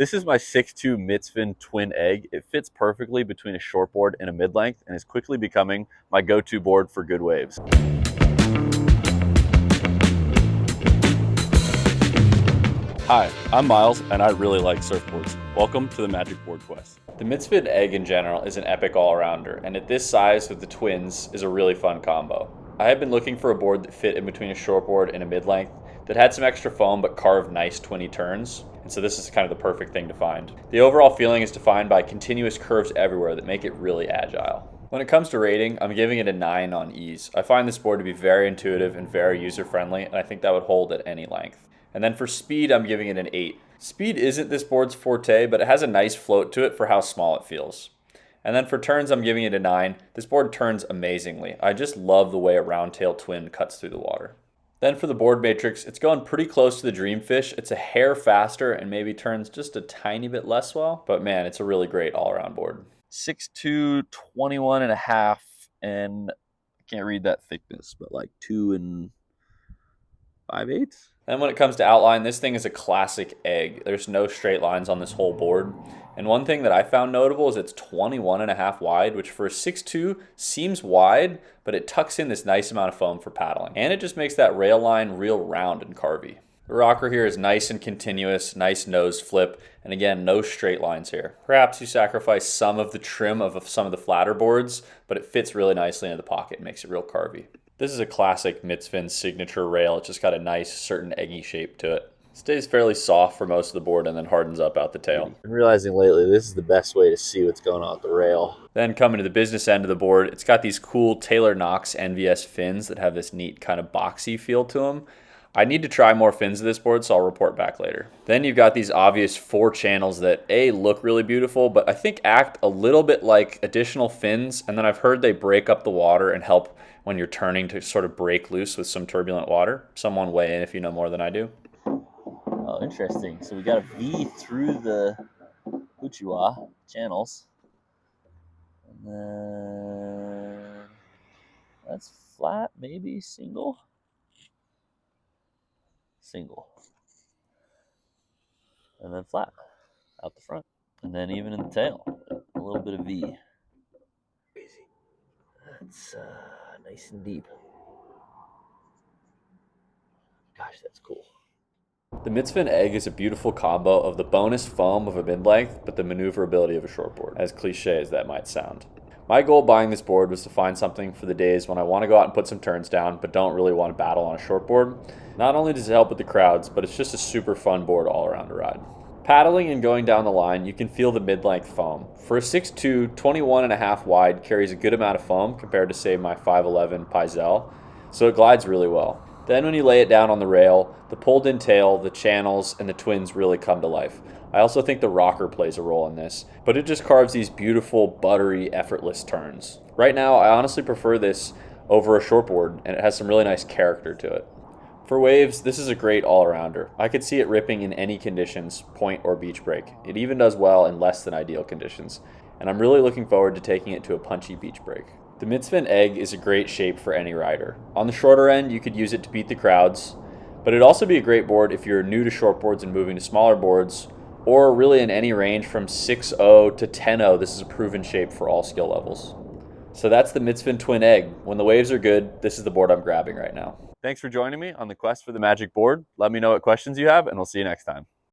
This is my 6'2" Mitsven twin egg. It fits perfectly between a shortboard and a mid-length and is quickly becoming my go-to board for good waves. Hi, I'm Miles, and I really like surfboards. Welcome to the Magic Board Quest. The Mitsven egg in general is an epic all-arounder, and at this size with the twins is a really fun combo. I have been looking for a board that fit in between a shortboard and a mid-length, that had some extra foam but carved nice twinny turns, and so this is kind of the perfect thing to find. The overall feeling is defined by continuous curves everywhere that make it really agile. When it comes to rating, I'm giving it a 9 on ease. I find this board to be very intuitive and very user-friendly, and I think that would hold at any length. And then for speed, I'm giving it an 8. Speed isn't this board's forte, but it has a nice float to it for how small it feels. And then for turns, I'm giving it a 9. This board turns amazingly. I just love the way a round tail twin cuts through the water. Then for the board matrix, it's going pretty close to the Dreamfish. It's a hair faster and maybe turns just a tiny bit less well, but man, it's a really great all-around board. 6'2", 21 and a half, and I can't read that thickness, but like 2 5/8. And when it comes to outline, this thing is a classic egg. There's no straight lines on this whole board. And one thing that I found notable is it's 21 and a half wide, which for a 6'2" seems wide, but it tucks in this nice amount of foam for paddling. And it just makes that rail line real round and carvy. The rocker here is nice and continuous, nice nose flip, and again, no straight lines here. Perhaps you sacrifice some of the trim of some of the flatter boards, but it fits really nicely into the pocket and makes it real carvy. This is a classic Mitsven signature rail. It's just got a nice, certain eggy shape to it. It stays fairly soft for most of the board and then hardens up out the tail. I'm realizing lately this is the best way to see what's going on with the rail. Then coming to the business end of the board, it's got these cool Taylor Knox NVS fins that have this neat kind of boxy feel to them. I need to try more fins of this board, so I'll report back later. Then you've got these obvious 4 channels that look really beautiful, but I think act a little bit like additional fins, and then I've heard they break up the water and help when you're turning to sort of break loose with some turbulent water. Someone weigh in if you know more than I do. Oh, interesting. So we got a V through the Uchiwa channels. And then that's flat, maybe single. Single. And then flat out the front. And then even in the tail, a little bit of V. Crazy. That's nice and deep. Gosh, that's cool. The Mitsven egg is a beautiful combo of the bonus foam of a mid-length, but the maneuverability of a shortboard, as cliche as that might sound. My goal buying this board was to find something for the days when I want to go out and put some turns down, but don't really want to battle on a shortboard. Not only does it help with the crowds, but it's just a super fun board all around to ride. Paddling and going down the line, you can feel the mid-length foam. For a 6'2", 21 and a half wide carries a good amount of foam compared to say my 5'11 Paizel, so it glides really well. Then when you lay it down on the rail, the pulled in tail, the channels, and the twins really come to life. I also think the rocker plays a role in this, but it just carves these beautiful, buttery, effortless turns. Right now, I honestly prefer this over a shortboard, and it has some really nice character to it. For waves, this is a great all-arounder. I could see it ripping in any conditions, point or beach break. It even does well in less than ideal conditions, and I'm really looking forward to taking it to a punchy beach break. The Mitsven egg is a great shape for any rider. On the shorter end, you could use it to beat the crowds, but it'd also be a great board if you're new to shortboards and moving to smaller boards, or really in any range from 6.0 to 10.0. This is a proven shape for all skill levels. So that's the Mitsven twin egg. When the waves are good, this is the board I'm grabbing right now. Thanks for joining me on the quest for the magic board. Let me know what questions you have, and we'll see you next time.